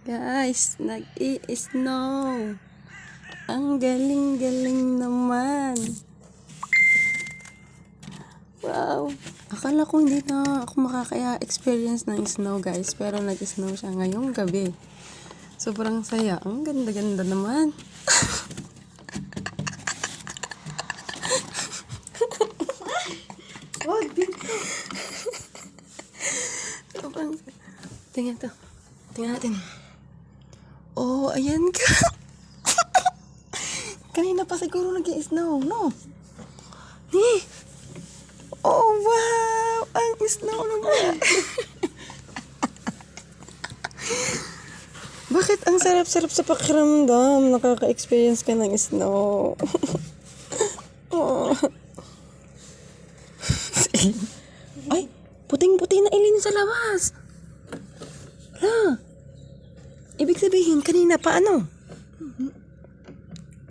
Guys, nag-i-snow. Ang galing-galing naman. Wow. Akala ko hindi na ako makaka-experience ng snow, guys. Pero nag-snow siya ngayong gabi. Sobrang saya. Ang ganda-ganda naman. Wag dito. Tingnan to. Tingnan natin. Oh, ayan ka. Kanina pa siguro nag-i-snow, no? Oh, wow! Ang snow naman. Bakit ang sarap-sarap sa pakiramdam? Nakaka-experience ka ng snow. Oh. Ay, puting-puti na ilin sa labas. Ibig sabihin, kanina pa ano?